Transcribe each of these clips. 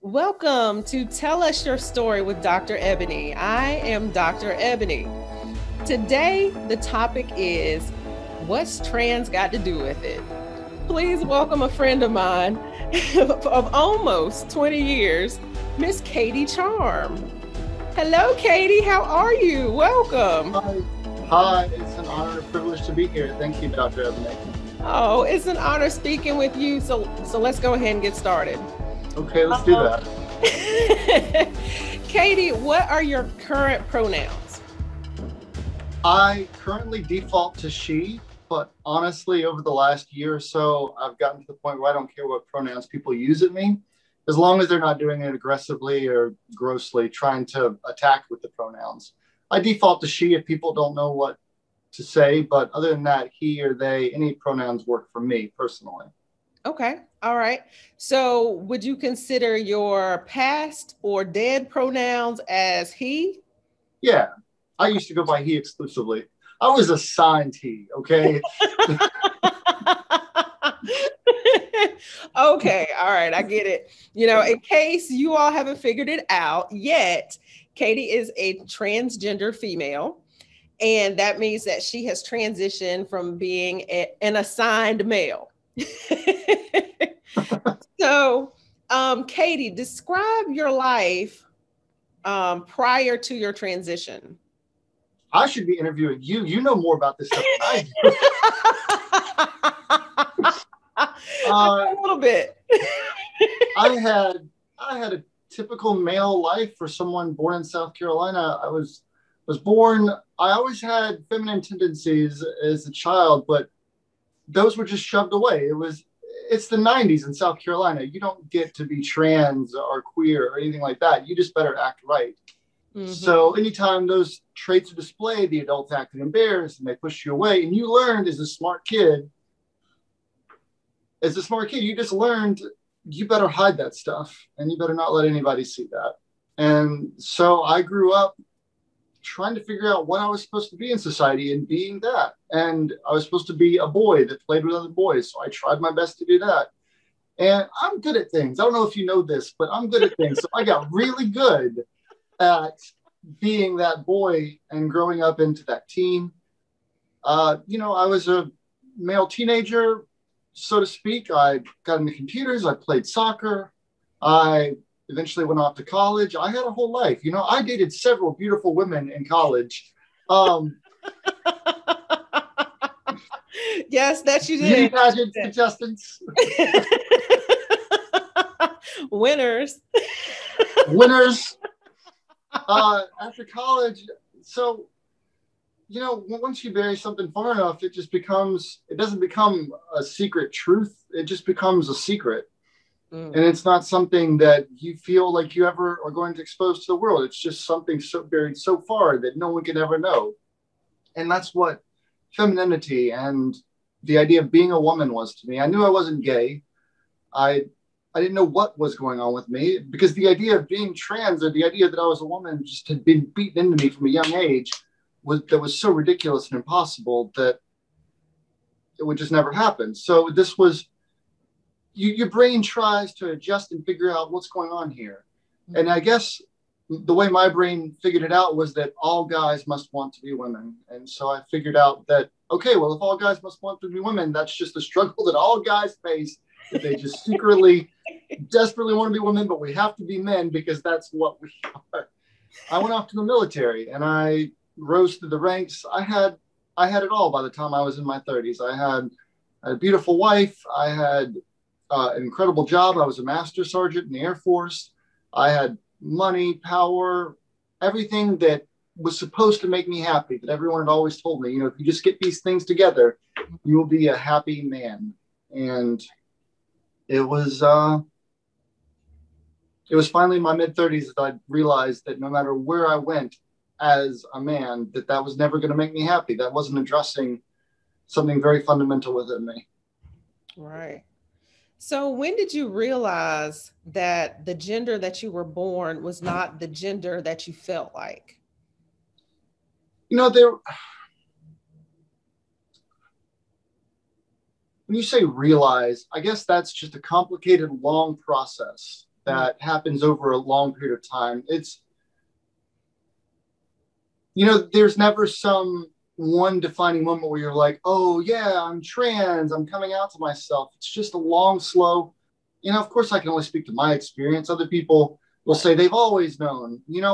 Welcome to Tell Us Your Story with Dr. Ebony. I am Dr. Ebony. Today, the topic is, what's trans got to do with it? Please welcome a friend of mine of almost 20 years, Miss Katie Charm. Hello, Katie. How are you? Welcome. Hi. It's an honor and privilege to be here. Thank you, Dr. Ebony. Oh, it's an honor speaking with you. So let's go ahead and get started. Okay, let's do that. Katie, what are your current pronouns? I currently default to she, but honestly, over the last year or so, I've gotten to the point where I don't care what pronouns people use at me, as long as they're not doing it aggressively or grossly, trying to attack with the pronouns. I default to she if people don't know what to say, but other than that, he or they, any pronouns work for me personally. Okay. All right. So would you consider your past or dead pronouns as he? Yeah. I used to go by he exclusively. I was assigned he, okay? Okay. All right. I get it. In case you all haven't figured it out yet, Katie is a transgender female. And that means that she has transitioned from being an assigned male. So, Katie, describe your life prior to your transition. I should be interviewing you. You know more about this stuff than I do. A little bit. I had a typical male life for someone born in South Carolina. I was born. I always had feminine tendencies as a child, but those were just shoved away. It's the 90s in South Carolina. You don't get to be trans or queer or anything like that. You just better act right. Mm-hmm. So anytime those traits are displayed, the adults acted embarrassed and they push you away. And you learned as a smart kid, you just learned you better hide that stuff and you better not let anybody see that. And so I grew up trying to figure out what I was supposed to be in society and being that. And I was supposed to be a boy that played with other boys. So I tried my best to do that. And I'm good at things. I don't know if you know this, but I'm good at things. So I got really good at being that boy and growing up into that teen. I was a male teenager, so to speak. I got into computers. I played soccer. I eventually went off to college. I had a whole life. I dated several beautiful women in college. Yes, that you did. Beauty pageant contestants. Winners. After college. So, once you bury something far enough, it doesn't become a secret truth. It just becomes a secret. And it's not something that you feel like you ever are going to expose to the world. It's just something so buried so far that no one can ever know. And that's what femininity and the idea of being a woman was to me. I knew I wasn't gay. I didn't know what was going on with me, because the idea of being trans, or the idea that I was a woman, just had been beaten into me from a young age, was so ridiculous and impossible that it would just never happen. So this was, your brain tries to adjust and figure out what's going on here. And I guess the way my brain figured it out was that all guys must want to be women. And so I figured out that, okay, well, if all guys must want to be women, that's just a struggle that all guys face, that they just secretly, desperately want to be women, but we have to be men because that's what we are. I went off to the military and I rose through the ranks. I had it all by the time I was in my 30s. I had a beautiful wife. I had an incredible job. I was a master sergeant in the Air Force. I had money, power, everything that was supposed to make me happy, that everyone had always told me, if you just get these things together, you will be a happy man. And it was finally in my mid-30s that I realized that no matter where I went as a man, that was never going to make me happy. That wasn't addressing something very fundamental within me. Right. So when did you realize that the gender that you were born was not the gender that you felt like? When you say realize, I guess that's just a complicated, long process that happens over a long period of time. It's, there's never some one defining moment where you're like, oh yeah, I'm trans, I'm coming out to myself. It's just a long, slow, of course I can only speak to my experience. Other people will say they've always known. When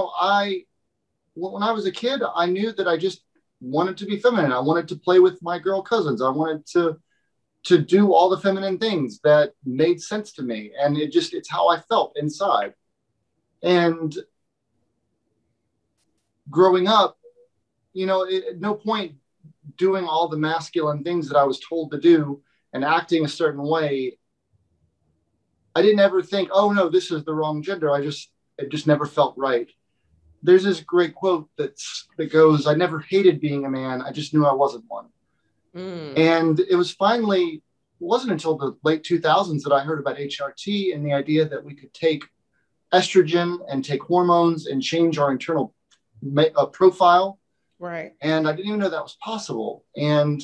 I was a kid, I knew that I just wanted to be feminine. I wanted to play with my girl cousins. I wanted to do all the feminine things that made sense to me. And it's how I felt inside. And growing up, at no point doing all the masculine things that I was told to do and acting a certain way, I didn't ever think, oh no, this is the wrong gender. It just never felt right. There's this great quote that goes, I never hated being a man. I just knew I wasn't one. And it wasn't until the late 2000s that I heard about HRT and the idea that we could take estrogen and take hormones and change our internal profile. Right. And I didn't even know that was possible. And,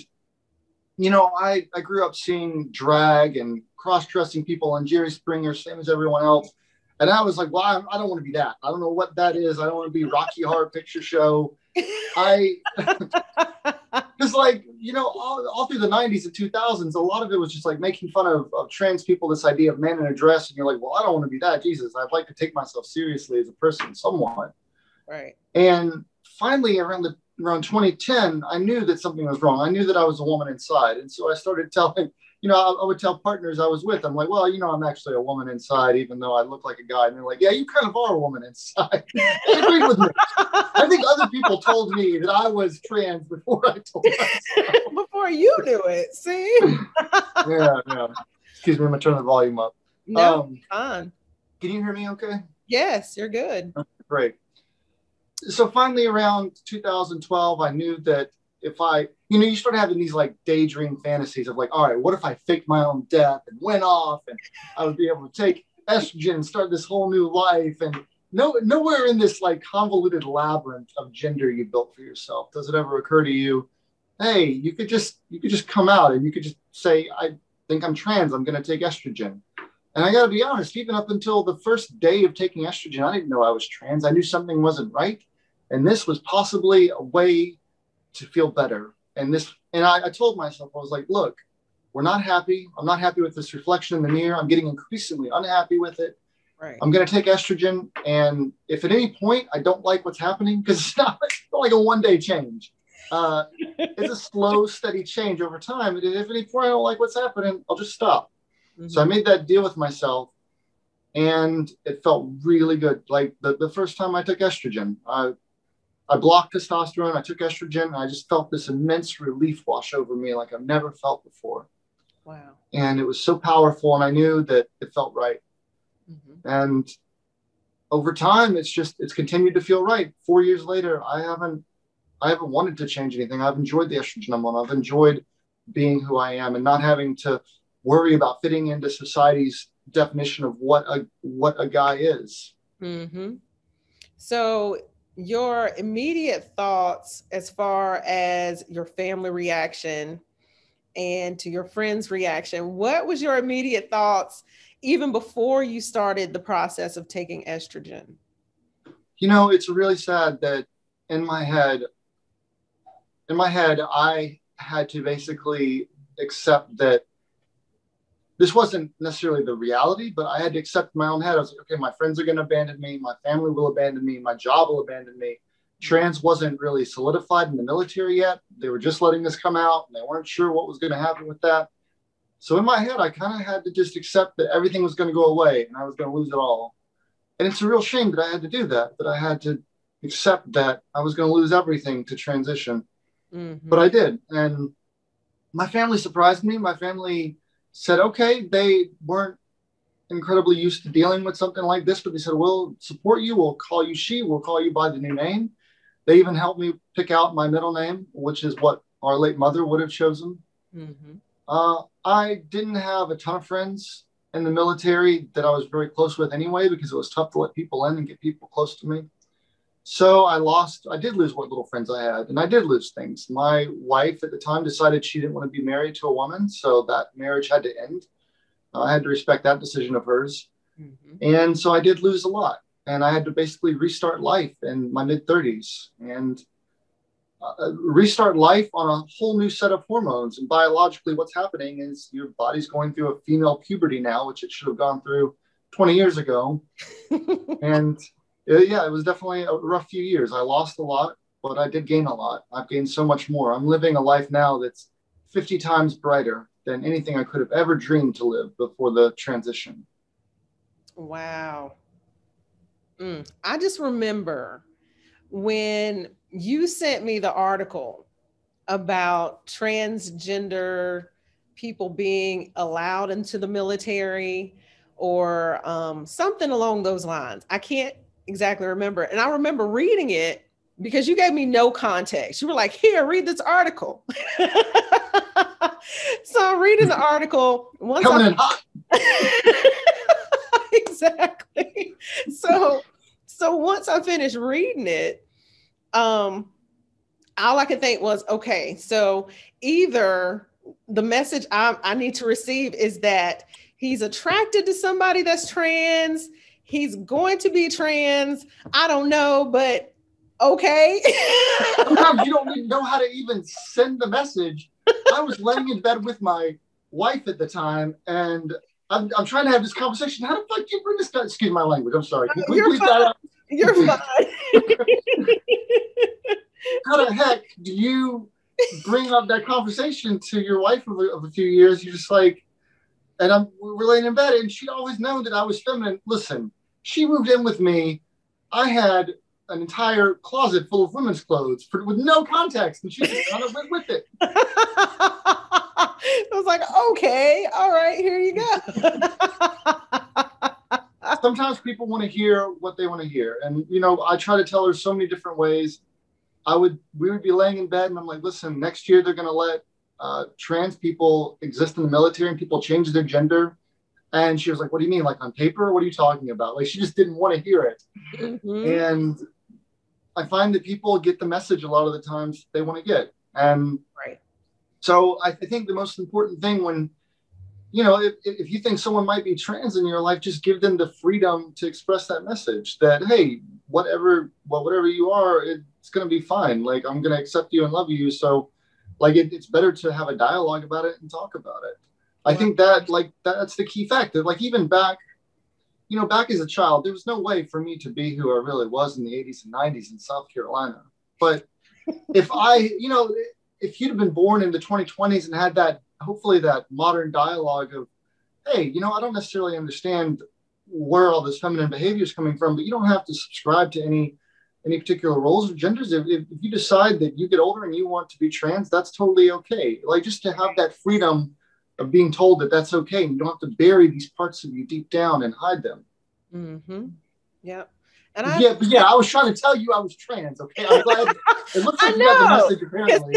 I grew up seeing drag and cross-dressing people on Jerry Springer, same as everyone else. And I was like, well, I don't want to be that. I don't know what that is. I don't want to be Rocky Horror Picture Show. Because all through the 90s and 2000s, a lot of it was just like making fun of trans people, this idea of man in a dress. And you're like, well, I don't want to be that. Jesus, I'd like to take myself seriously as a person somewhat. Right. And finally, around 2010, I knew that something was wrong. I knew that I was a woman inside. And so I started telling, I would tell partners I was with, I'm like, well, I'm actually a woman inside, even though I look like a guy. And they're like, yeah, you kind of are a woman inside. They agreed with me. I think other people told me that I was trans before I told myself. Before you knew it, see? Yeah. Excuse me, I'm going to turn the volume up. No, fine. Can you hear me okay? Yes, you're good. Okay, great. So finally, around 2012, I knew that if you start having these like daydream fantasies of like, all right, what if I faked my own death and went off and I would be able to take estrogen and start this whole new life? And nowhere in this like convoluted labyrinth of gender you built for yourself does it ever occur to you, hey, you could just come out and you could just say, I think I'm trans, I'm going to take estrogen. And I got to be honest, even up until the first day of taking estrogen, I didn't know I was trans. I knew something wasn't right. And this was possibly a way to feel better. And I told myself, I was like, look, we're not happy. I'm not happy with this reflection in the mirror. I'm getting increasingly unhappy with it. Right. I'm going to take estrogen. And if at any point I don't like what's happening, because it's not like a one-day change. It's a slow, steady change over time. And if at any point I don't like what's happening, I'll just stop. Mm-hmm. So I made that deal with myself. And it felt really good. Like the first time I took estrogen, I blocked testosterone, I took estrogen, and I just felt this immense relief wash over me like I've never felt before. Wow. And it was so powerful, and I knew that it felt right. Mm-hmm. And over time, it's continued to feel right. 4 years later, I haven't wanted to change anything. I've enjoyed the estrogen I'm on. I've enjoyed being who I am and not having to worry about fitting into society's definition of what a guy is. Mm-hmm. So your immediate thoughts as far as your family reaction and to your friends' reaction, what was your immediate thoughts even before you started the process of taking estrogen? It's really sad that in my head, I had to basically accept that this wasn't necessarily the reality, but I had to accept in my own head. I was like, okay, my friends are going to abandon me. My family will abandon me. My job will abandon me. Trans wasn't really solidified in the military yet. They were just letting this come out, and they weren't sure what was going to happen with that. So in my head, I kind of had to just accept that everything was going to go away and I was going to lose it all. And it's a real shame that I had to do that I had to accept that I was going to lose everything to transition. Mm-hmm. But I did. And my family surprised me. My family said, okay, they weren't incredibly used to dealing with something like this, but they said, we'll support you. We'll call you she. We'll call you by the new name. They even helped me pick out my middle name, which is what our late mother would have chosen. Mm-hmm. I didn't have a ton of friends in the military that I was very close with anyway, because it was tough to let people in and get people close to me. So I did lose what little friends I had, and I did lose things. My wife at the time decided she didn't want to be married to a woman, so that marriage had to end. I had to respect that decision of hers. And so I did lose a lot. And I had to basically restart life in my mid-30s and restart life on a whole new set of hormones. And biologically, what's happening is your body's going through a female puberty now, which it should have gone through 20 years ago. And yeah, it was definitely a rough few years. I lost a lot, but I did gain a lot. I've gained so much more. I'm living a life now that's 50 times brighter than anything I could have ever dreamed to live before the transition. Wow. I just remember when you sent me the article about transgender people being allowed into the military or something along those lines. I can't exactly remember. And I remember reading it because you gave me no context. You were like, here, read this article. So I'm reading the article. Coming in hot. Exactly. So once I finished reading it, all I could think was, okay, so either the message I need to receive is that he's attracted to somebody that's trans, he's going to be trans, I don't know, but okay. Sometimes you don't even know how to even send the message. I was laying in bed with my wife at the time, and I'm trying to have this conversation. How the fuck do you bring this guy? Excuse my language. I'm sorry. Can we bleep that out? You're fine. How the heck do you bring up that conversation to your wife of a few years? You're just like, and we're laying in bed, and she'd always known that I was feminine. Listen, she moved in with me. I had an entire closet full of women's clothes with no context, and she just kind of went with it. I was like, okay, all right, here you go. Sometimes people want to hear what they want to hear. And, you know, I try to tell her so many different ways. We would be laying in bed and I'm like, listen, next year they're going to let trans people exist in the military and people change their gender. And she was like, what do you mean? Like on paper? What are you talking about? Like, she just didn't want to hear it. And I find that people get the message a lot of the times they want to get. And so I think the most important thing when, you know, if you think someone might be trans in your life, just give them the freedom to express that message that, hey, whatever you are, it's going to be fine. Like, I'm going to accept you and love you. So like, it's better to have a dialogue about it and talk about it. I think that that's the key fact that like, even back as a child, there was no way for me to be who I really was in the 80s and 90s in South Carolina. But if you'd have been born in the 2020s and had that, hopefully that modern dialogue of, hey, you know, I don't necessarily understand where all this feminine behavior is coming from, but you don't have to subscribe to any particular roles or genders. If you decide that you get older and you want to be trans, that's totally okay. Like, just to have that freedom of being told that that's okay. And you don't have to bury these parts of you deep down and hide them. Yep. And I was trying to tell you I was trans. Okay, I'm glad. It looks like you got the message apparently.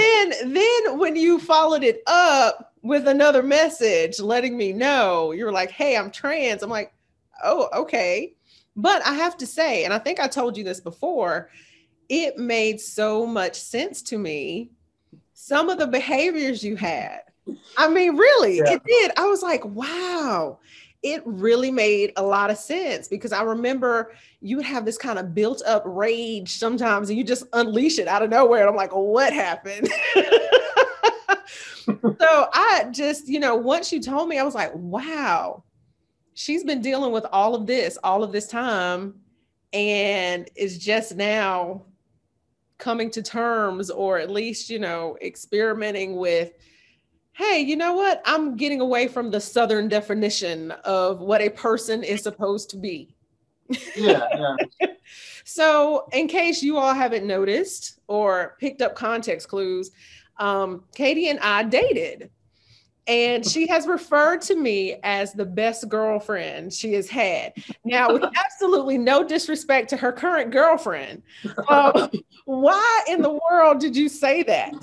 Then when you followed it up with another message letting me know, you're like, hey, I'm trans. I'm like, oh, okay. But I have to say, and I think I told you this before, it made so much sense to me. Some of the behaviors you had. I mean, really, it did. I was like, wow. It really made a lot of sense because I remember you would have this kind of built up rage sometimes and you just unleash it out of nowhere. And I'm like, what happened? So I just, once you told me, I was like, wow, she's been dealing with all of this time and is just now coming to terms or at least, experimenting with, hey, you know what? I'm getting away from the Southern definition of what a person is supposed to be. Yeah. So in case you all haven't noticed or picked up context clues, Katie and I dated. And she has referred to me as the best girlfriend she has had. Now, with absolutely no disrespect to her current girlfriend, why in the world did you say that?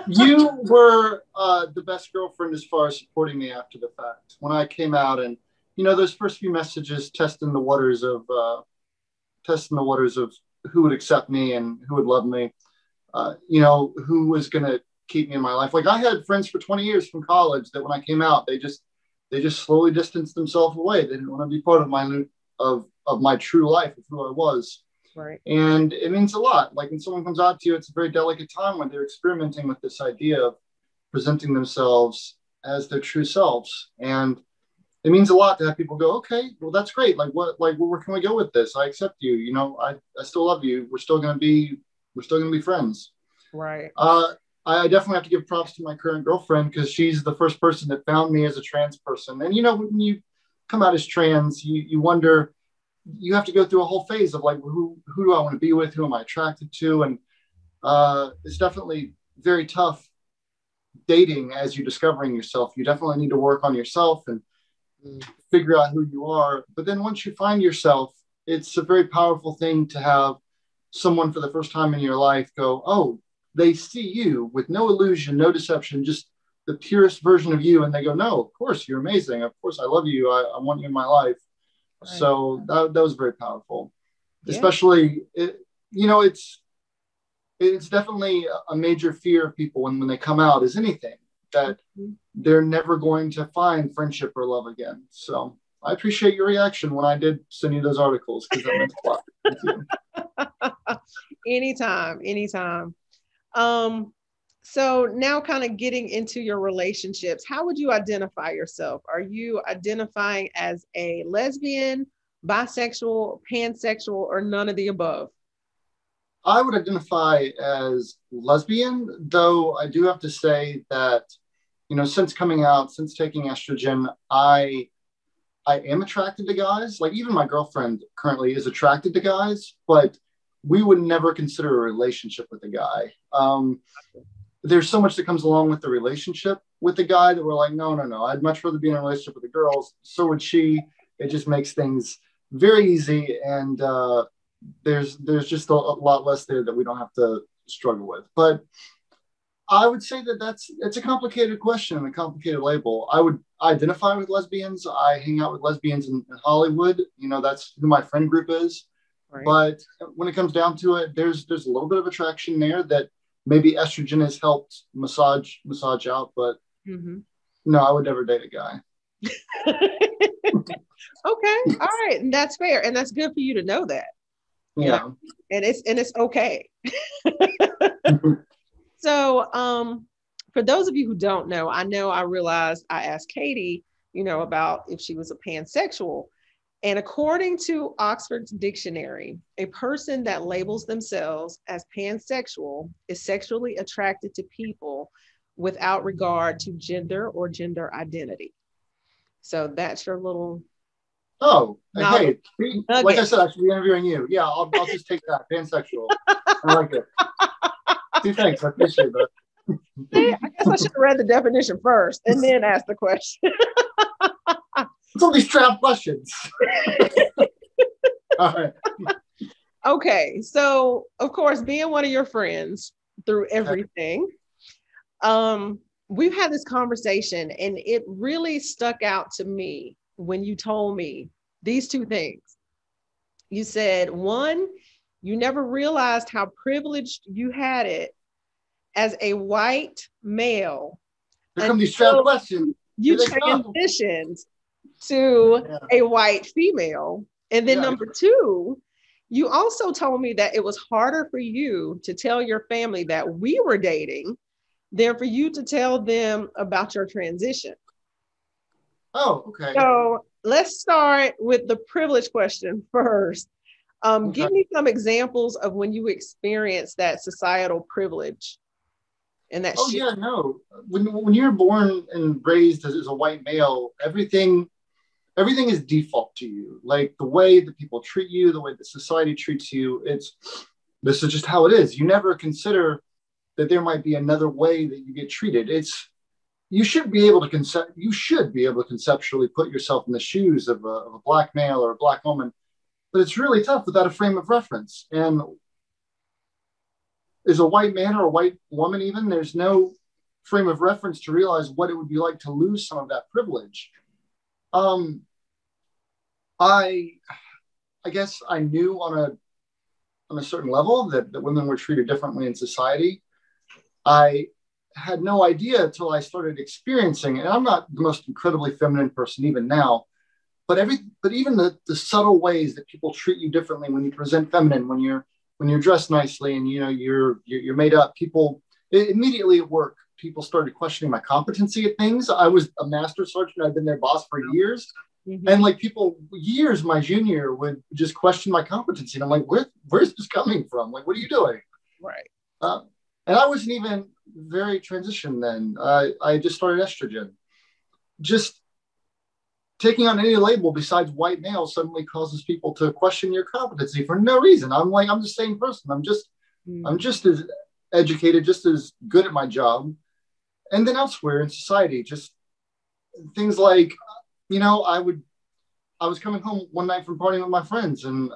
You were the best girlfriend as far as supporting me after the fact. When I came out and, those first few messages testing the waters of who would accept me and who would love me, who was going to keep me in my life. Like, I had friends for 20 years from college that when I came out, they just they just slowly distanced themselves away. They didn't want to be part of my true life, of who I was. Right. And it means a lot. Like when someone comes out to you, it's a very delicate time when they're experimenting with this idea of presenting themselves as their true selves. And it means a lot to have people go, okay, well, that's great. Like where can we go with this? I accept you. You know, I still love you. We're still going to be friends. Right. I definitely have to give props to my current girlfriend because she's the first person that found me as a trans person. And, you know, when you come out as trans, you wonder, you have to go through a whole phase of like, who do I want to be with? Who am I attracted to? And it's definitely very tough dating as you're discovering yourself. You definitely need to work on yourself and figure out who you are. But then once you find yourself, it's a very powerful thing to have someone for the first time in your life go, oh, they see you with no illusion, no deception, just the purest version of you. And they go, no, of course, you're amazing. Of course, I love you. I want you in my life. Right. So that was very powerful. Yeah. Especially, it's definitely a major fear of people when they come out is anything that they're never going to find friendship or love again. So I appreciate your reaction when I did send you those articles because that meant a lot. Thank you. Anytime. So now kind of getting into your relationships, how would you identify yourself? Are you identifying as a lesbian, bisexual, pansexual, or none of the above? I would identify as lesbian, though I do have to say that, you know, since coming out, since taking estrogen, I am attracted to guys. Like even my girlfriend currently is attracted to guys, but we would never consider a relationship with a guy. There's so much that comes along with the relationship with the guy that we're like, no. I'd much rather be in a relationship with the girls. So would she. It just makes things very easy. And there's just a lot less there that we don't have to struggle with. But I would say that it's a complicated question and a complicated label. I would identify with lesbians. I hang out with lesbians in Hollywood. You know, that's who my friend group is. Right. But when it comes down to it, there's a little bit of attraction there that maybe estrogen has helped massage out. But no, I would never date a guy. Okay. All right. And that's fair. And that's good for you to know that. Yeah. You know? And it's okay. So, for those of you who don't know, I realized I asked Katie, you know, about if she was a pansexual. And according to Oxford's dictionary, a person that labels themselves as pansexual is sexually attracted to people without regard to gender or gender identity. So that's your little. Oh, hey, like I said, I should be interviewing you. Yeah, I'll just take that. Pansexual. I like it. See, thanks. I appreciate that. See, I guess I should have read the definition first and then ask the question. What's all these trap questions? All right. Okay, so of course, being one of your friends through everything, we've had this conversation, and it really stuck out to me when you told me these two things. You said, one, you never realized how privileged you had it as a white male. Here come these trap questions. You transitioned to a white female. And then number two, you also told me that it was harder for you to tell your family that we were dating than for you to tell them about your transition. Oh, okay. So let's start with the privilege question first. Give me some examples of when you experienced that societal privilege. And that when you're born and raised as a white male, everything is default to you. Like the way that people treat you, the way that society treats you, this is just how it is. You never consider that there might be another way that you get treated. You should be able to conceptually put yourself in the shoes of a black male or a black woman, but it's really tough without a frame of reference. And as a white man or a white woman, even, there's no frame of reference to realize what it would be like to lose some of that privilege. I guess I knew on a certain level that women were treated differently in society. I had no idea until I started experiencing it. And I'm not the most incredibly feminine person even now, but even the subtle ways that people treat you differently when you present feminine, when you're dressed nicely and you're made up, immediately at work, people started questioning my competency at things. I was a master sergeant. I'd been their boss for years. Mm-hmm. And like people years, my junior would just question my competency. And I'm like, where's this coming from? Like, what are you doing? Right. And I wasn't even very transitioned then. I just started estrogen. Just taking on any label besides white male suddenly causes people to question your competency for no reason. I'm the same person. I'm just as educated, just as good at my job. And then elsewhere in society, just things like, I was coming home one night from partying with my friends, and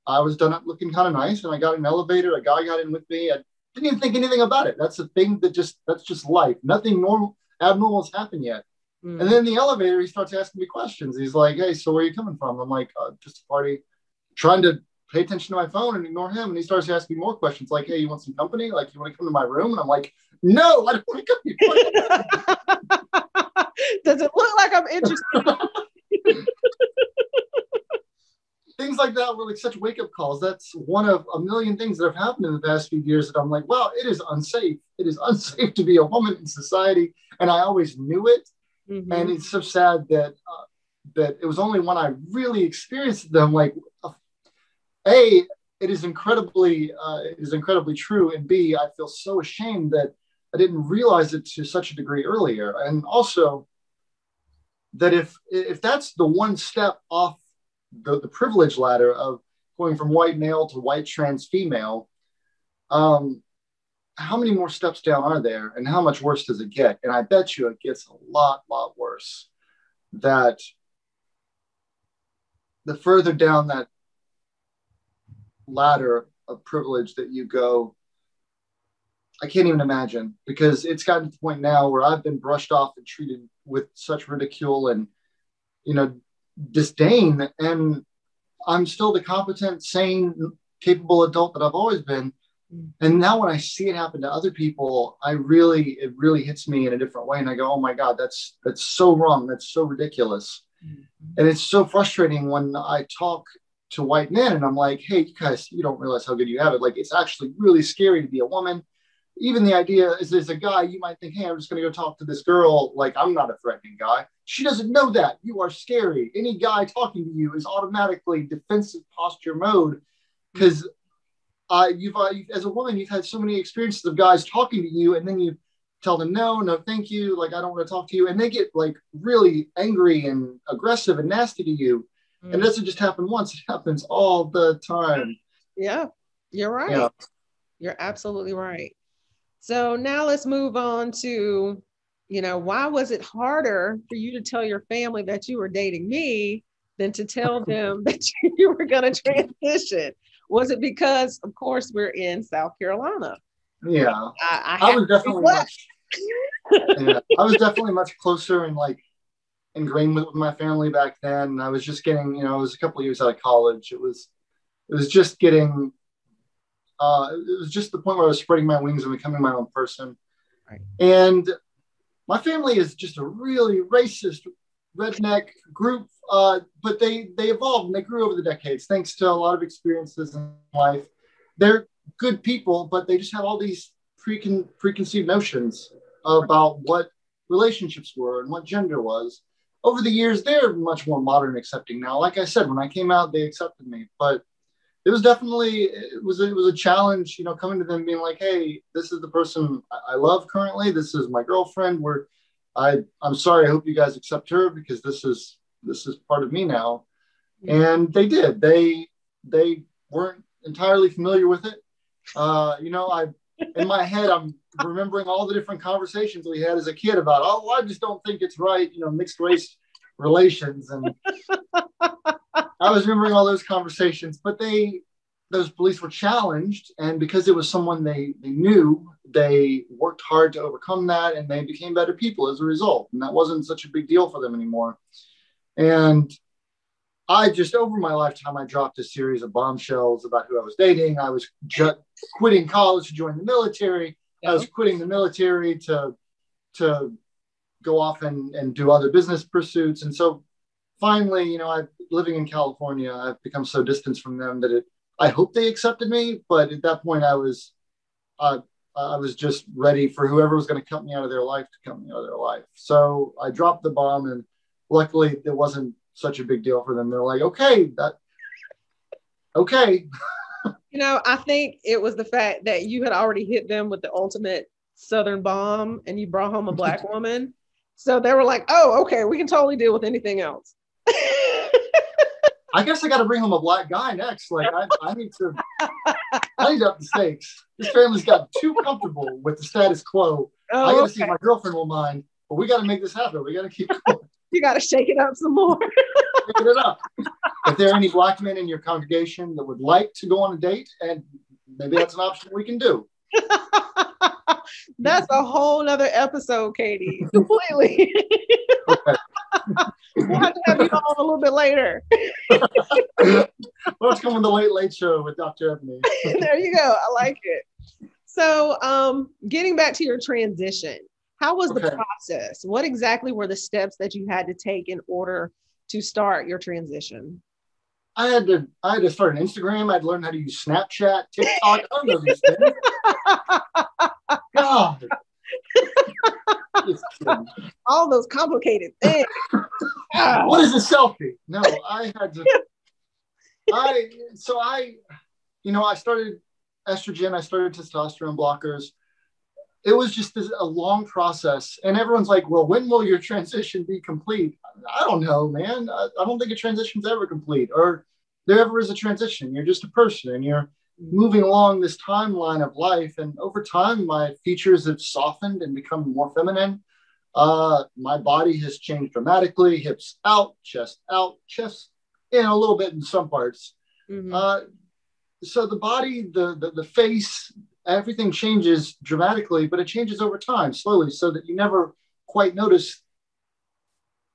I was done up looking kind of nice, and I got in an elevator. A guy got in with me. I didn't even think anything about it. That's a thing that's just life. Nothing abnormal has happened yet. Mm. And then in the elevator, he starts asking me questions. He's like, "Hey, so where are you coming from?" I'm like, "Just a party," trying to pay attention to my phone and ignore him. And he starts asking me more questions like, "Hey, you want some company? Like, you want to come to my room?" And I'm like, "No, I don't want to come to your room." Does it look like I'm interested? Things like that were like such wake-up calls. That's one of a million things that have happened in the past few years that I'm like, wow, it is unsafe. It is unsafe to be a woman in society. And I always knew it. Mm-hmm. And it's so sad that it was only when I really experienced them, like, A, it is incredibly true. And B, I feel so ashamed that I didn't realize it to such a degree earlier. And also that if that's the one step off the privilege ladder of going from white male to white trans female, how many more steps down are there, and how much worse does it get? And I bet you it gets a lot worse. That the further down that ladder of privilege that you go, I can't even imagine, because it's gotten to the point now where I've been brushed off and treated with such ridicule and disdain, and I'm still the competent, sane, capable adult that I've always been. And now when I see it happen to other people, it really hits me in a different way. And I go, oh my God, that's so wrong. That's so ridiculous. Mm-hmm. And it's so frustrating when I talk to white men and I'm like, hey, you guys, you don't realize how good you have it. Like, it's actually really scary to be a woman. Even the idea is, as a guy, you might think, hey, I'm just going to go talk to this girl. Like, I'm not a threatening guy. She doesn't know that. You are scary. Any guy talking to you is automatically defensive posture mode, because you've as a woman, you've had so many experiences of guys talking to you, and then you tell them, no, thank you. Like, I don't want to talk to you. And they get like really angry and aggressive and nasty to you. And it doesn't just happen once. It happens all the time. Yeah, you're right. Yeah. You're absolutely right. So now let's move on to, why was it harder for you to tell your family that you were dating me than to tell them that you were going to transition? Was it because, of course, we're in South Carolina? Yeah, I was definitely much closer and like ingrained with my family back then. I was just getting, I was a couple of years out of college. It was just getting. It was just the point where I was spreading my wings and becoming my own person. Right. And my family is just a really racist, redneck group, but they evolved and they grew over the decades thanks to a lot of experiences in life. They're good people, but they just have all these preconceived notions about what relationships were and what gender was. Over the years, they're much more modern and accepting now. Like I said, when I came out, they accepted me, but it was a challenge, coming to them being like, hey, this is the person I love currently. This is my girlfriend. I'm sorry. I hope you guys accept her, because this is part of me now. Mm-hmm. And they did. They weren't entirely familiar with it. In my head, I'm remembering all the different conversations we had as a kid about, I just don't think it's right, mixed race relations. And I was remembering all those conversations, but those beliefs were challenged. And because it was someone they knew, they worked hard to overcome that, and they became better people as a result. And that wasn't such a big deal for them anymore. And I just, over my lifetime, I dropped a series of bombshells about who I was dating. I was just quitting college to join the military. I was quitting the military to go off and do other business pursuits. And so finally, I'm living in California. I've become so distant from them that I hope they accepted me. But at that point, I was just ready for whoever was going to cut me out of their life to cut me out of their life. So I dropped the bomb, and luckily it wasn't such a big deal for them. They're like, okay. I think it was the fact that you had already hit them with the ultimate Southern bomb and you brought home a Black woman. So they were like, oh, okay, we can totally deal with anything else. I guess I got to bring home a Black guy next. Like I need to up the stakes. This family's got too comfortable with the status quo. I got to see if my girlfriend will mind, but we got to make this happen. We got to keep going. You got to shake it up some more. Shake it up. If there are any Black men in your congregation that would like to go on a date, and maybe that's an option we can do. That's a whole nother episode, Katie. Completely. Okay. We'll have to have you on a little bit later. Let's come on the Late Show with Dr. Ebony. There you go. I like it. So getting back to your transition, how was the process? What exactly were the steps that you had to take in order to start your transition? I had to start an Instagram. I'd learn how to use Snapchat, TikTok. I don't know these things. God. All those complicated things. What is a selfie? No, I had to. I started estrogen. I started testosterone blockers. It was just a long process. And everyone's like, well, when will your transition be complete? I don't know, man. I don't think a transition's ever complete, or there ever is a transition. You're just a person and you're moving along this timeline of life. And over time, my features have softened and become more feminine. My body has changed dramatically, hips out, chest in a little bit in some parts. Mm-hmm. So the body, the face, everything changes dramatically, but it changes over time, slowly, so that you never quite notice.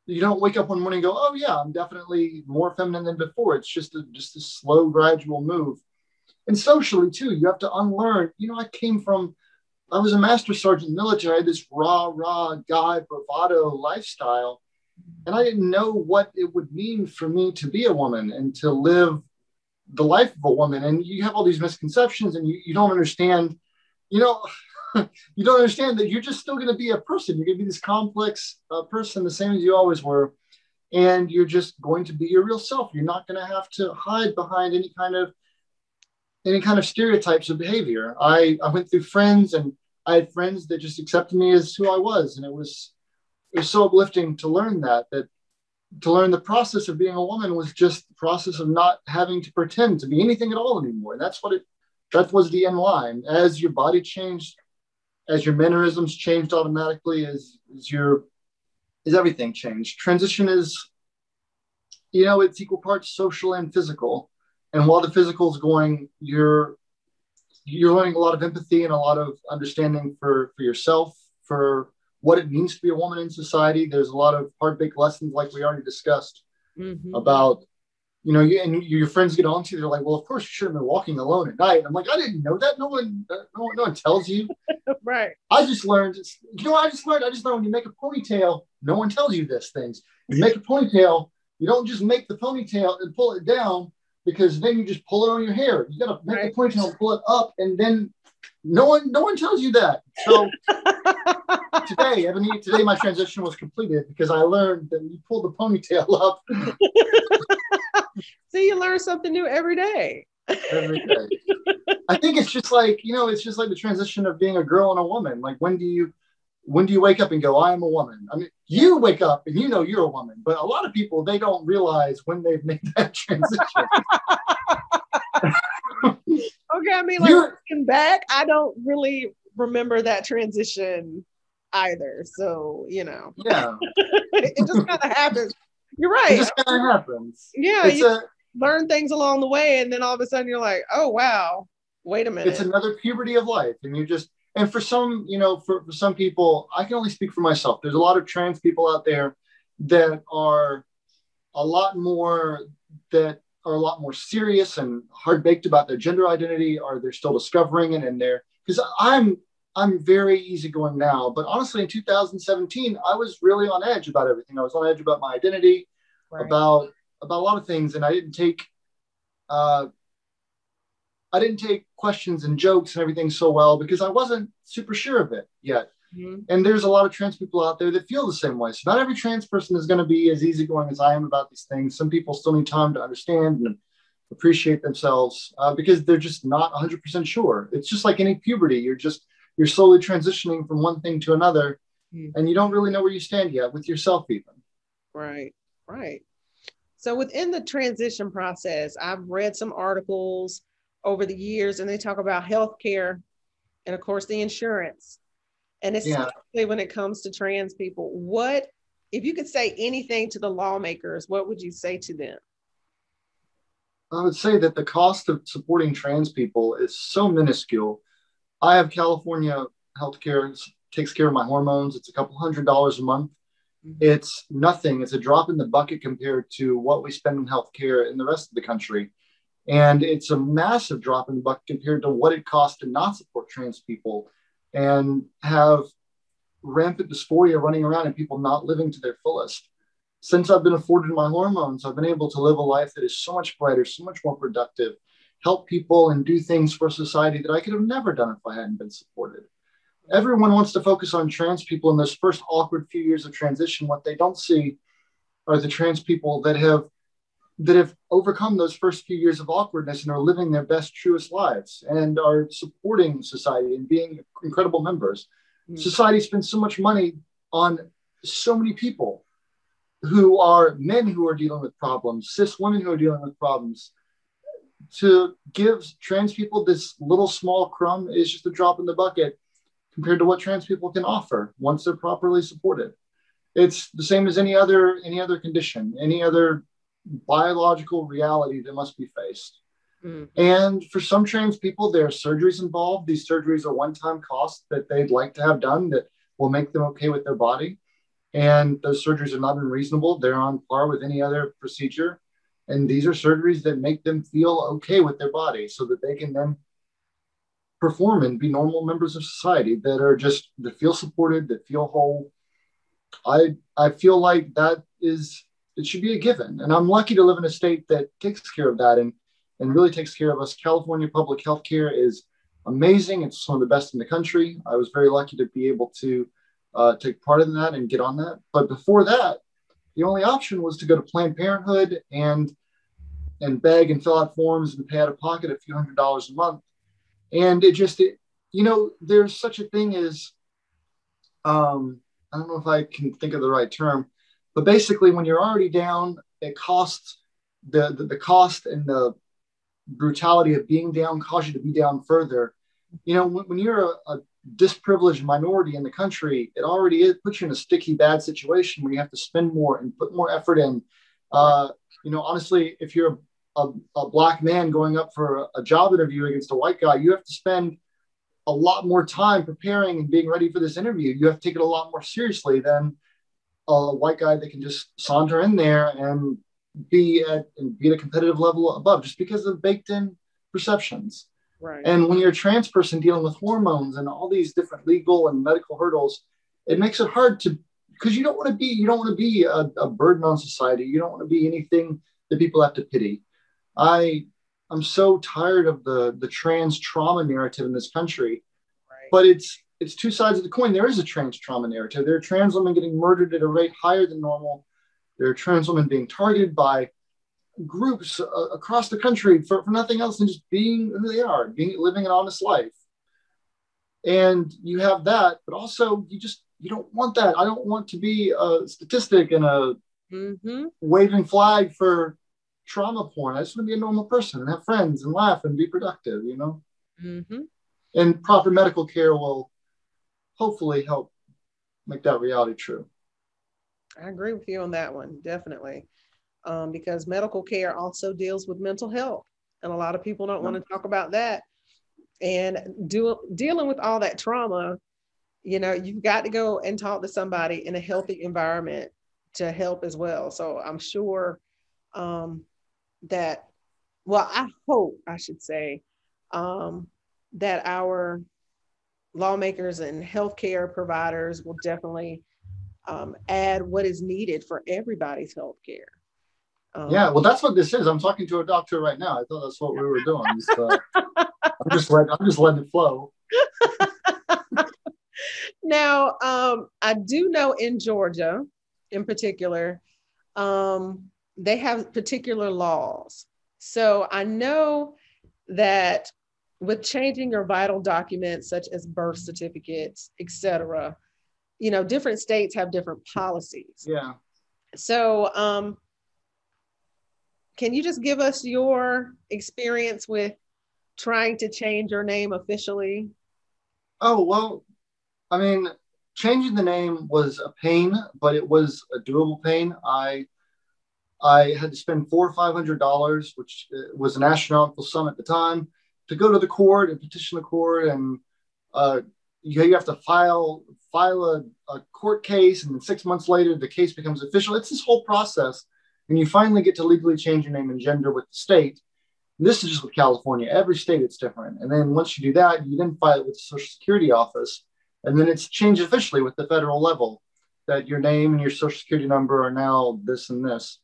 You don't wake up one morning and go, oh yeah, I'm definitely more feminine than before. It's just a slow, gradual move. And socially too, you have to unlearn. I was a master sergeant in the military. I had this raw guy bravado lifestyle. And I didn't know what it would mean for me to be a woman and to live the life of a woman. And you have all these misconceptions, and you don't understand, you don't understand that you're just still going to be a person. You're going to be this complex person, the same as you always were. And you're just going to be your real self. You're not going to have to hide behind any kind of stereotypes of behavior. I went through friends, and I had friends that just accepted me as who I was. And it was so uplifting to learn that to learn the process of being a woman was just the process of not having to pretend to be anything at all anymore. And that was the end line. As your body changed, as your mannerisms changed automatically, as everything changed. Transition is, it's equal parts social and physical. And while the physical is going, you're learning a lot of empathy and a lot of understanding for yourself, for what it means to be a woman in society. There's a lot of hard-baked lessons, like we already discussed, about, your friends get on to you. They're like, well, of course you shouldn't have been walking alone at night. And I'm like, I didn't know that. No one tells you. Right. I just learned, I just learned when you make a ponytail, no one tells you these things. You make a ponytail, you don't just make the ponytail and pull it down, because then you just pull it on your hair. You got to make the ponytail and pull it up, and then no one tells you that. So today my transition was completed because I learned that you pull the ponytail up. See, you learn something new every day. Every day. I think it's just like, the transition of being a girl and a woman. Like, when do you wake up and go, I am a woman? I mean, you wake up and you're a woman, but a lot of people, they don't realize when they've made that transition. Okay, I mean, looking back, I don't really remember that transition either. So, Yeah. It just kind of happens. You're right. It just kind of happens. Yeah, you learn things along the way, and then all of a sudden you're like, oh, wow, wait a minute. It's another puberty of life. And for some, for some people, I can only speak for myself. There's a lot of trans people out there that are a lot more serious and hard-baked about their gender identity, or they're still discovering it. And because I'm very easygoing now, but honestly, in 2017, I was really on edge about everything. I was on edge about my identity, Right. about a lot of things, and uh, I didn't take questions and jokes and everything so well because I wasn't super sure of it yet. Mm-hmm. And there's a lot of trans people out there that feel the same way. So not every trans person is going to be as easygoing as I am about these things. Some people still need time to understand and appreciate themselves because they're just not 100% sure. It's just like any puberty. You're slowly transitioning from one thing to another, and you don't really know where you stand yet with yourself even. Right, right. So within the transition process, I've read some articles over the years, and they talk about healthcare and, of course, the insurance. And Yeah, especially when it comes to trans people, what, if you could say anything to the lawmakers, what would you say to them? I would say that the cost of supporting trans people is so minuscule. I have California healthcare, takes care of my hormones. It's a couple $100 a month. Mm-hmm. It's nothing. It's a drop in the bucket compared to what we spend on healthcare in the rest of the country. And it's a massive drop in the bucket compared to what it costs to not support trans people and have rampant dysphoria running around and people not living to their fullest. Since I've been afforded my hormones, I've been able to live a life that is so much brighter, so much more productive, help people and do things for society that I could have never done if I hadn't been supported. Everyone wants to focus on trans people in those first awkward few years of transition. What they don't see are the trans people that have overcome those first few years of awkwardness and are living their best, truest lives and are supporting society and being incredible members. Mm-hmm. Society spends so much money on so many people who are men who are dealing with problems, cis women who are dealing with problems. To give trans people this little small crumb is just a drop in the bucket compared to what trans people can offer once they're properly supported. It's the same as any other condition, any other biological reality that must be faced. Mm-hmm. And for some trans people, there are surgeries involved. These surgeries are one-time costs that they'd like to have done that will make them okay with their body. And those surgeries are not unreasonable. They're on par with any other procedure. And these are surgeries that make them feel okay with their body so that they can then perform and be normal members of society that feel supported, that feel whole. I feel like it should be a given. And I'm lucky to live in a state that takes care of that and really takes care of us. California public health care is amazing. It's one of the best in the country. I was very lucky to be able to take part in that and get on that. But before that, the only option was to go to Planned Parenthood and beg and fill out forms and pay out of pocket a few $100s a month. And there's such a thing as, I don't know if I can think of the right term, but basically when you're already down, it costs the cost and the brutality of being down cause you to be down further. When you're a disprivileged minority in the country, it puts you in a sticky, bad situation where you have to spend more and put more effort in. Honestly, if you're a black man going up for a job interview against a white guy, you have to spend a lot more time preparing and being ready for this interview. You have to take it a lot more seriously than a white guy that can just saunter in there and be at a competitive level above just because of baked in perceptions. Right. And when you're a trans person dealing with hormones and all these different legal and medical hurdles, it makes it hard because you don't want to be a burden on society. You don't want to be anything that people have to pity. I'm so tired of the trans trauma narrative in this country, right. But it's two sides of the coin. There is a trans trauma narrative. There are trans women getting murdered at a rate higher than normal. There are trans women being targeted by groups across the country for nothing else than just being who they are, living an honest life. And you have that, but also you don't want that. I don't want to be a statistic and a waving flag for trauma porn. I just want to be a normal person and have friends and laugh and be productive, And proper medical care will hopefully help make that reality true. I agree with you on that one, definitely. Because medical care also deals with mental health. And a lot of people don't want to talk about that. And dealing with all that trauma, you've got to go and talk to somebody in a healthy environment to help as well. So I'm sure I hope, I should say, that our lawmakers and healthcare providers will definitely add what is needed for everybody's healthcare. Yeah, well, that's what this is. I'm talking to a doctor right now. I thought that's what we were doing. So I'm just letting it flow. Now, I do know in Georgia, in particular, they have particular laws. So I know that with changing your vital documents, such as birth certificates, etc., different states have different policies. Yeah. So, can you just give us your experience with trying to change your name officially? Oh, well, I mean, changing the name was a pain, but it was a doable pain. I had to spend $400 or $500, which was an astronomical sum at the time, to go to the court and petition the court, and you have to file a court case, and then 6 months later the case becomes official. It's this whole process, and you finally get to legally change your name and gender with the state. And this is just with California. Every state it's different, and then once you do that, you then file it with the Social Security office, and then it's changed officially with the federal level that your name and your Social Security number are now this and this.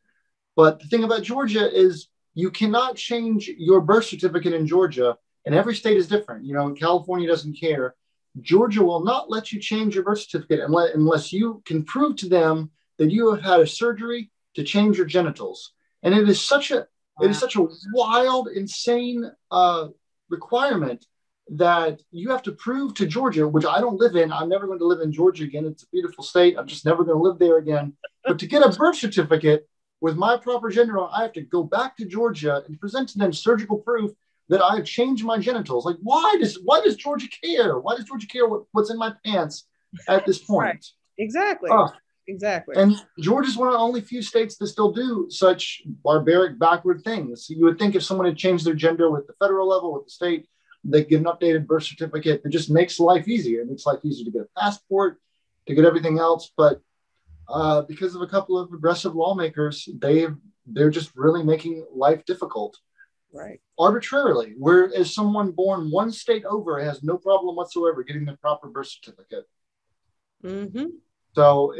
But the thing about Georgia is you cannot change your birth certificate in Georgia, and every state is different. California doesn't care. Georgia will not let you change your birth certificate unless you can prove to them that you have had a surgery to change your genitals. And it is such a wild, insane requirement that you have to prove to Georgia, which I don't live in. I'm never going to live in Georgia again. It's a beautiful state. I'm just never going to live there again. But to get a birth certificate with my proper gender, I have to go back to Georgia and present to them surgical proof that I've changed my genitals. Like, why does Georgia care? Why does Georgia care what's in my pants at this point? Right. Exactly. Exactly. And Georgia's one of the only few states that still do such barbaric, backward things. You would think if someone had changed their gender with the federal level, with the state, they get an updated birth certificate. It just makes life easier. It makes life easier to get a passport, to get everything else. But because of a couple of aggressive lawmakers, they're just really making life difficult. Right. Arbitrarily, whereas someone born one state over has no problem whatsoever getting the proper birth certificate. Mm-hmm. So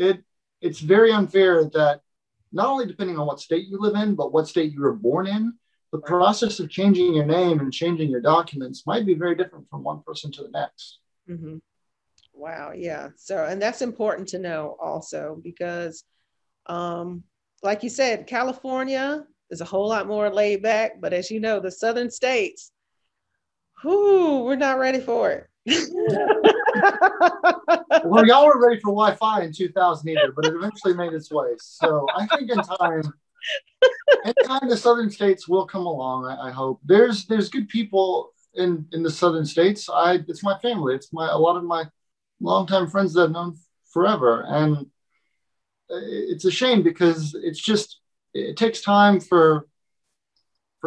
it's very unfair that not only depending on what state you live in, but what state you were born in, the process of changing your name and changing your documents might be very different from one person to the next. Mm-hmm. Wow. Yeah. So, and that's important to know also because, like you said, California is a whole lot more laid back, but as you know, the southern states, we're not ready for it. Well, y'all were ready for Wi-Fi in 2000 either, but it eventually made its way. So I think in time the southern states will come along. I hope there's good people in the southern states. It's my family. It's a lot of my longtime friends that I've known forever, and it's a shame because it takes time for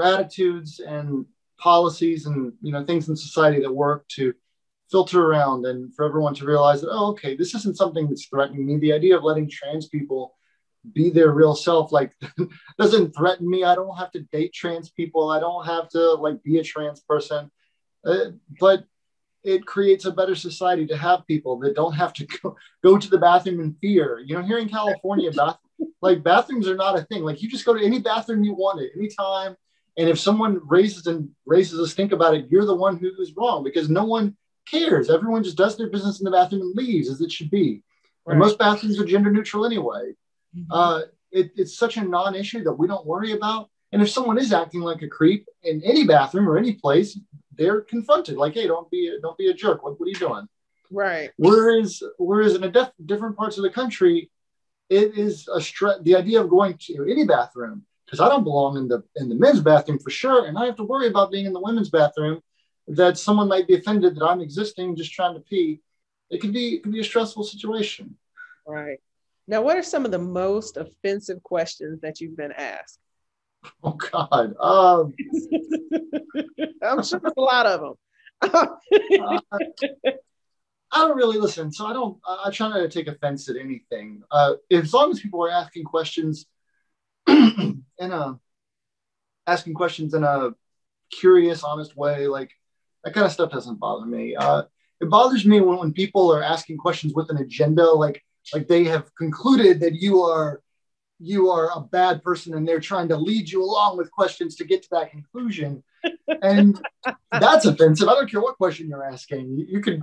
attitudes and policies and things in society that work to filter around, and for everyone to realize that, okay, this isn't something that's threatening me. The idea of letting trans people be their real self doesn't threaten me. I don't have to date trans people. I don't have to be a trans person. But it creates a better society to have people that don't have to go to the bathroom in fear. Here in California, bathrooms are not a thing. You just go to any bathroom you want at any time. And if someone raises a stink about it, you're the one who's wrong because no one cares. Everyone just does their business in the bathroom and leaves as it should be. Right. And most bathrooms are gender neutral anyway. Mm-hmm. It's such a non-issue that we don't worry about. And if someone is acting like a creep in any bathroom or any place, they're confronted. Hey, don't be a jerk. What are you doing? Right. Whereas in different parts of the country, it is the idea of going to any bathroom, because I don't belong in the men's bathroom for sure, and I have to worry about being in the women's bathroom, that someone might be offended that I'm existing just trying to pee. It could be a stressful situation. Right. Now, what are some of the most offensive questions that you've been asked? Oh God. I'm sure there's a lot of them. I don't really listen. So I try not to take offense at anything. As long as people are asking questions in a curious, honest way, that kind of stuff doesn't bother me. it bothers me when people are asking questions with an agenda, like they have concluded that you are a bad person and they're trying to lead you along with questions to get to that conclusion. And that's offensive. I don't care what question you're asking. You could,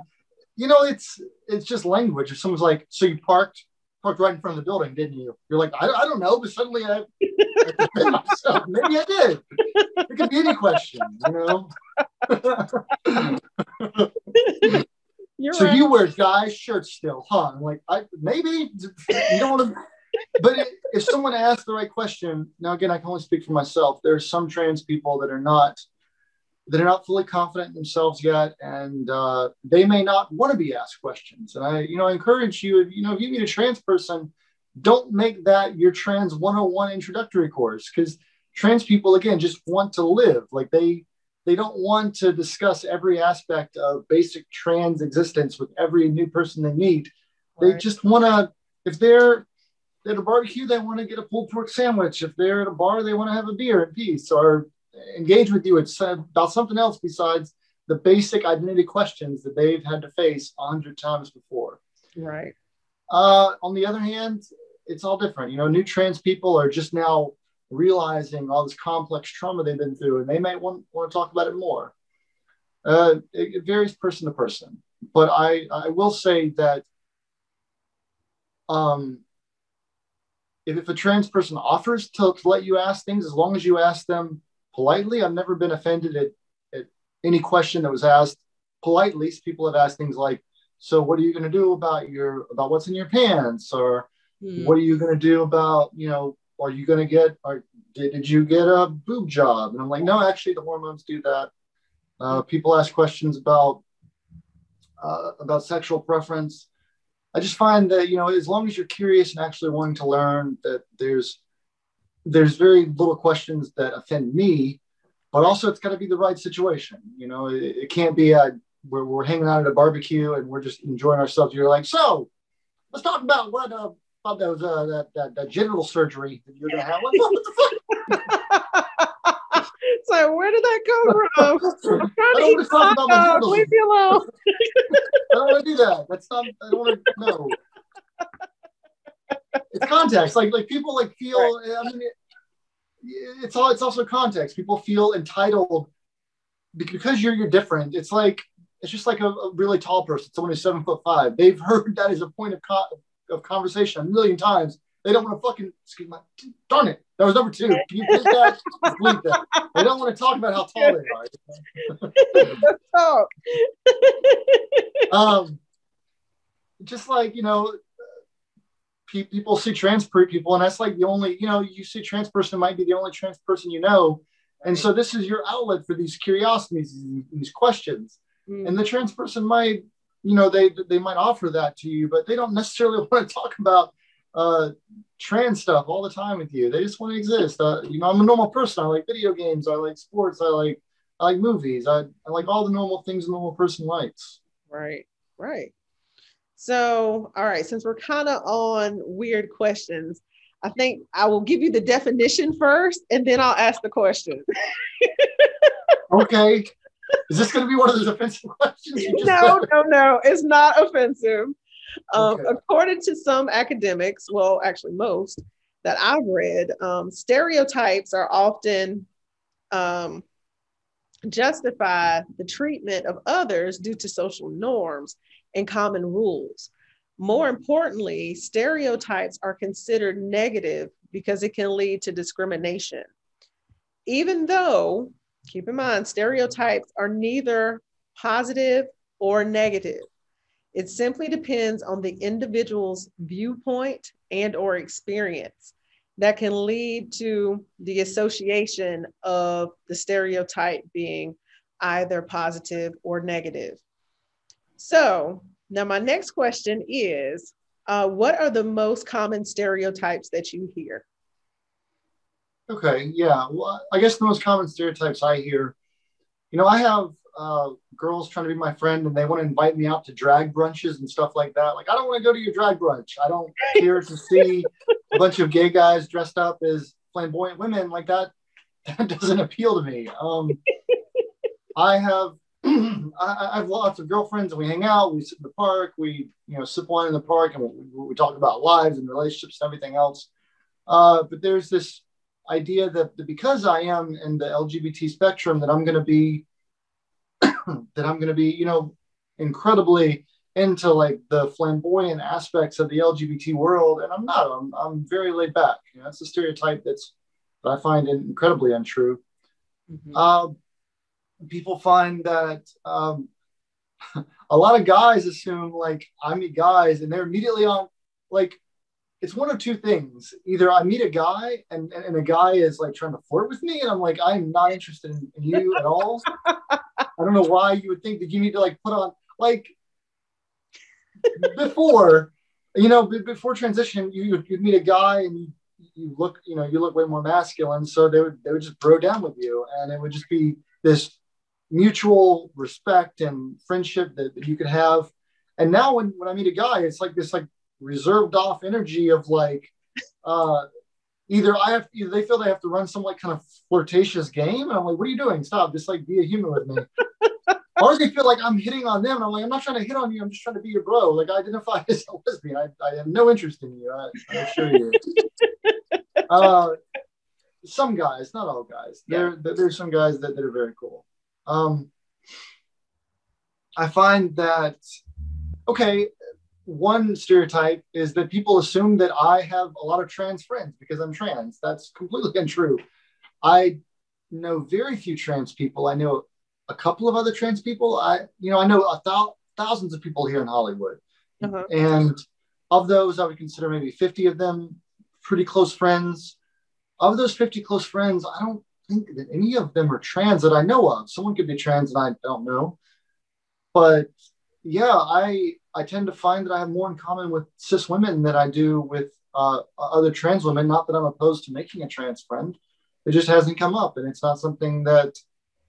it's just language. If someone's like, so you parked right in front of the building, didn't you? You're like, I don't know, but suddenly I defend myself. Maybe I did. It could be any question, You're so right. you wear guys' shirts still, huh? I'm like, maybe you don't want to. But if someone asks the right question, now again, I can only speak for myself. There are some trans people that are not fully confident in themselves yet, and they may not want to be asked questions. And I encourage you, if you meet a trans person, don't make that your trans 101 introductory course, because trans people, again, just want to live. Like they don't want to discuss every aspect of basic trans existence with every new person they meet. Right. They just want to, if they're at a barbecue, they want to get a pulled pork sandwich. If they're at a bar, they want to have a beer in peace or engage with you. It's about something else besides the basic identity questions that they've had to face 100 times before. Right. On the other hand, it's all different. New trans people are just now realizing all this complex trauma they've been through, and they may want to talk about it more. It varies person to person. But I will say that if a trans person offers to let you ask things, as long as you ask them politely, I've never been offended at any question that was asked politely. People have asked things like, so what are you going to do about what's in your pants? Or what are you going to do about, are you going to get, or did you get a boob job? And I'm like, no, actually the hormones do that. People ask questions about sexual preference. I just find that, as long as you're curious and actually wanting to learn, that there's very little questions that offend me, but also it's got to be the right situation. It can't be we're hanging out at a barbecue and we're just enjoying ourselves. You're like, so let's talk about what about those that genital surgery that you're gonna have. What the fuck? So where did that come from? I'm trying to eat talk about my genitals. Leave me alone. I don't want to do that. That's not. I don't want to. No. It's context. Like people feel. Right. I mean, it's also context. People feel entitled because you're different. It's just like a really tall person, someone who's 7'5". They've heard that as a point of conversation a million times. They don't want to fucking, excuse my, darn it, that was number 2. Can you take that? Delete that. They don't want to talk about how tall they are. Just like, people see trans people, and that's like the only, you see a trans person might be the only trans person you know. And so this is your outlet for these curiosities, these questions. And the trans person might, they might offer that to you, but they don't necessarily want to talk about trans stuff all the time with you. They just want to exist. I'm a normal person. I like video games. I like sports. I like movies. I like all the normal things a normal person likes. Right. So, all right, since we're kind of on weird questions, I think I will give you the definition first, and then I'll ask the question. Okay. Is this going to be one of those offensive questions? No, it's not offensive. Okay. According to some academics, well, actually most that I've read, stereotypes are often justify the treatment of others due to social norms and common rules. More importantly, stereotypes are considered negative because it can lead to discrimination. Even though, keep in mind, stereotypes are neither positive or negative. It simply depends on the individual's viewpoint and or experience that can lead to the association of the stereotype being either positive or negative. So now my next question is, what are the most common stereotypes that you hear? Okay, yeah. Well, I guess the most common stereotypes I hear, I have girls trying to be my friend and they want to invite me out to drag brunches and stuff like that. Like, I don't want to go to your drag brunch. I don't care to see a bunch of gay guys dressed up as flamboyant women like that. That doesn't appeal to me. I have I have lots of girlfriends, and we hang out. We sit in the park. We sip wine in the park, and we talk about lives and relationships and everything else. But there's this idea that because I am in the LGBT spectrum, that I'm going to be incredibly into like the flamboyant aspects of the LGBT world, and I'm not. I'm very laid back. That's a stereotype that I find incredibly untrue. Mm-hmm. People find that a lot of guys assume like I meet guys, and they're immediately on like it's one of two things. Either I meet a guy and a guy is like trying to flirt with me, and I'm like, I'm not interested in you at all. I don't know why you would think that you need to like put on like before transition, you'd meet a guy and you look way more masculine, so they would just bro down with you, and it would just be this mutual respect and friendship that you could have. And now when I meet a guy, it's like this like reserved off energy of like either they feel they have to run some like kind of flirtatious game, and I'm like, what are you doing? Stop, just like be a human with me. Or they feel like I'm hitting on them, and I'm like, I'm not trying to hit on you, I'm just trying to be your bro. Like, I identify as a lesbian. I have no interest in you, I assure you. Some guys, not all guys. There's some guys that are very cool. I find that, okay, one stereotype is that people assume that I have a lot of trans friends because I'm trans. That's completely untrue. I know very few trans people. I know a couple of other trans people. I know thousands of people here in Hollywood. Uh-huh. And of those, I would consider maybe 50 of them pretty close friends. Of those 50 close friends, I don't think that any of them are trans that I know of. Someone could be trans and I don't know. But yeah, I tend to find that I have more in common with cis women than I do with other trans women. Not that I'm opposed to making a trans friend. It just hasn't come up, and it's not something that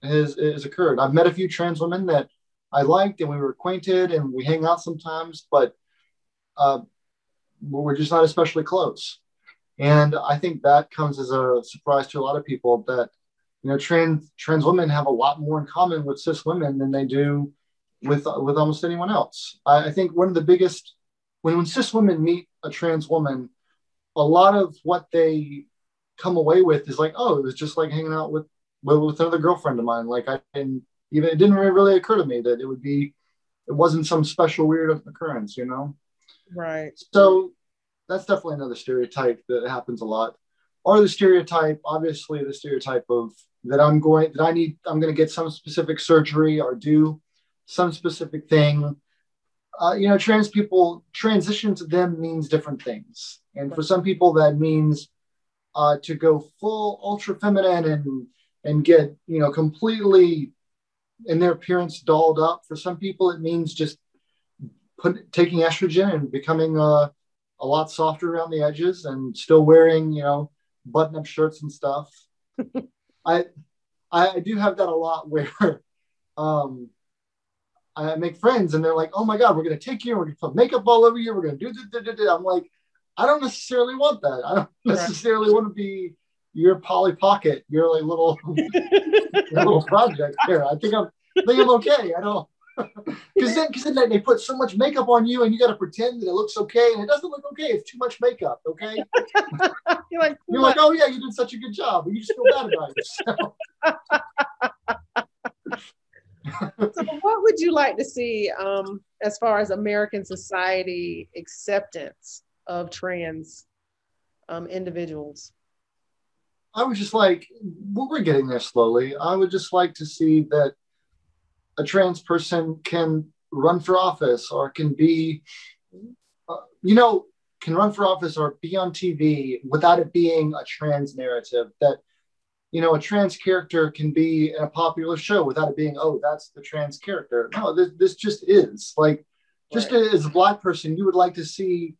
has occurred. I've met a few trans women that I liked, and we were acquainted, and we hang out sometimes, but we're just not especially close. And I think that comes as a surprise to a lot of people that, trans women have a lot more in common with cis women than they do with almost anyone else. I think one of the biggest, when cis women meet a trans woman, a lot of what they come away with is like, oh, it was just like hanging out with another girlfriend of mine. Like it didn't really occur to me that it wasn't some special weird occurrence, Right. So that's definitely another stereotype that happens a lot. Or the stereotype of that I'm going to get some specific surgery or do some specific thing. Trans people, transition to them means different things. And for some people that means to go full ultra feminine and get, completely in their appearance dolled up. For some people, it means just taking estrogen and becoming a lot softer around the edges and still wearing, button-up shirts and stuff. I do have that a lot where I make friends and they're like, oh my God, we're going to take you, we're going to put makeup all over you, we're going to do. I'm like, I don't necessarily want that. I don't necessarily want to be your Polly Pocket, your like little project here. I think I'm okay. I don't, because then they put so much makeup on you and you got to pretend that it looks okay, and it doesn't look okay. It's too much makeup. Okay. You're like, oh yeah, you did such a good job, but you just feel bad about yourself. So what would you like to see as far as American society acceptance of trans individuals? I was just like, we're getting there slowly. I would just like to see that a trans person can run for office or can be, can run for office or be on TV without it being a trans narrative. That, a trans character can be in a popular show without it being, oh, that's the trans character. No, this just is. Like, just as a Black person, you would like to see,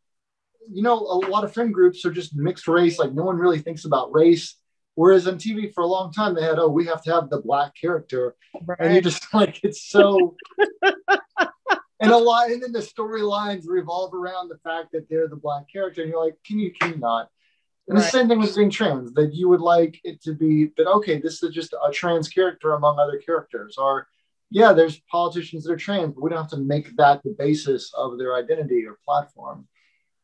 a lot of friend groups are just mixed race. Like, no one really thinks about race. Whereas on TV for a long time, they had, oh, we have to have the Black character. Right. And you're just like, it's so... and then the storylines revolve around the fact that they're the Black character. And you're like, can you not? And the same thing with being trans, that you would like it to be that, okay, this is just a trans character among other characters. Or, yeah, there's politicians that are trans, but we don't have to make that the basis of their identity or platform.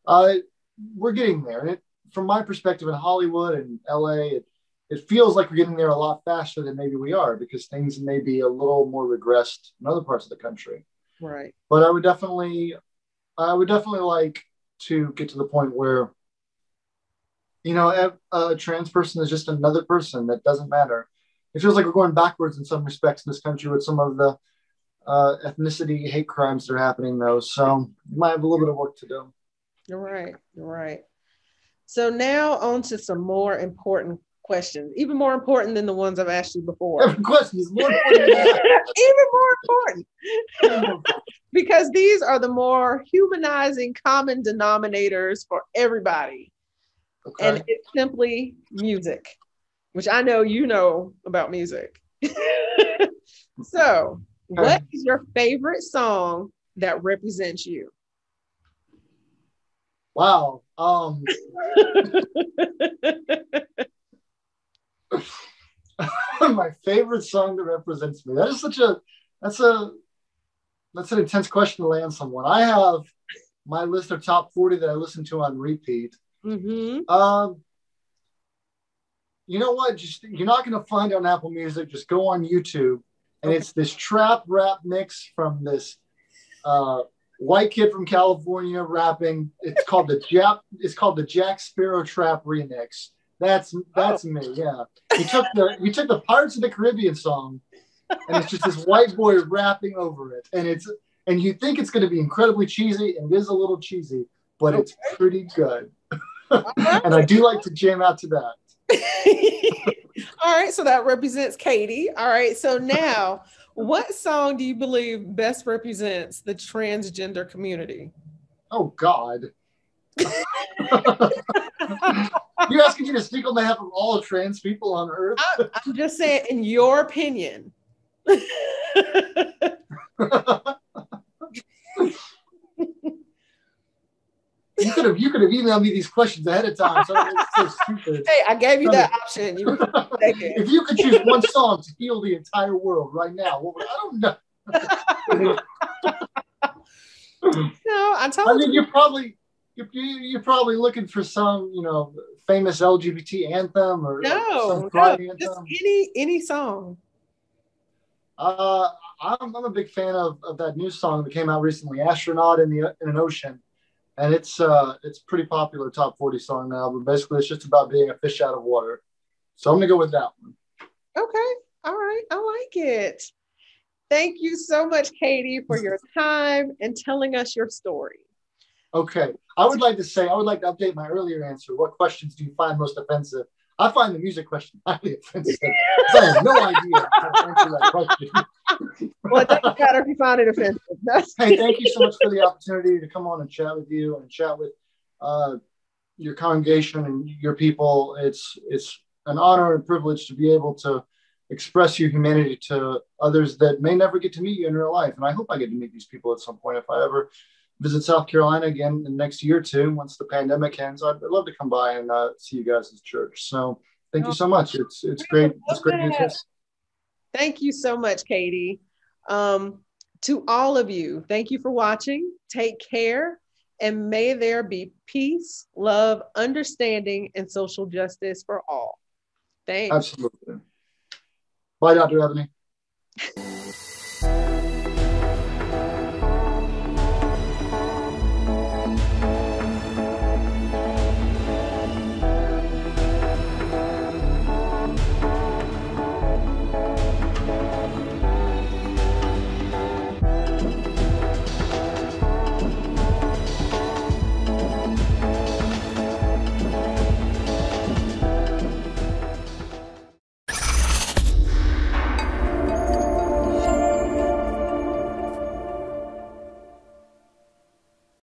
We're getting there. And from my perspective in Hollywood and LA, it feels like we're getting there a lot faster than maybe we are, because things may be a little more regressed in other parts of the country. Right. But I would definitely like to get to the point where, you know, a trans person is just another person that doesn't matter. It feels like we're going backwards in some respects in this country with some of the ethnicity hate crimes that are happening, though. So we might have a little bit of work to do. You're right. You're right. So now on to some more important questions, even more important than the ones I've asked you before. Every question is more important than that. Even more important. Because these are the more humanizing common denominators for everybody. Okay. And it's simply music, which I know you know about music. So, what is your favorite song that represents you? Wow. My favorite song that represents me. That is that's an intense question to land someone. I have my list of top 40 that I listen to on repeat. Mm-hmm. You know what? You're not going to find it on Apple Music. Just go on YouTube, and it's this trap rap mix from this white kid from California rapping. It's called the Jack Sparrow Trap Remix. That's me. Yeah, he took the Pirates of the Caribbean song, and it's just this white boy rapping over it, and you think it's going to be incredibly cheesy, and it is a little cheesy, but it's pretty good. And I do like to jam out to that. All right, so that represents Katie. All right, so now, what song do you believe best represents the transgender community? Oh, God. You're asking me to speak on behalf of all trans people on Earth? I'm just saying, in your opinion. You could have emailed me these questions ahead of time. So it's so stupid. Hey, I gave you that option. If you could choose one song to heal the entire world right now, I don't know. No, I mean, you're probably looking for some, famous LGBT anthem or some anthem. Just any song. I'm a big fan of that new song that came out recently, "Astronaut in an Ocean." And it's pretty popular top 40 song now, but basically it's just about being a fish out of water. So I'm gonna go with that one. Okay. All right. I like it. Thank you so much, Katie, for your time and telling us your story. Okay. I would like to update my earlier answer. What questions do you find most offensive? I find the music question highly offensive. I have no idea how to answer that question. Well, it doesn't matter if you find it offensive. Hey, thank you so much for the opportunity to come on and chat with you and chat with your congregation and your people. It's an honor and privilege to be able to express your humanity to others that may never get to meet you in real life. And I hope I get to meet these people at some point if I ever visit South Carolina again in the next year or two, once the pandemic ends. I'd love to come by and see you guys at church. So thank you so much. It's great. It's great to do this. Thank you so much, Katie. To all of you, thank you for watching. Take care, and may there be peace, love, understanding, and social justice for all. Thanks. Absolutely. Bye, Dr. Ebony.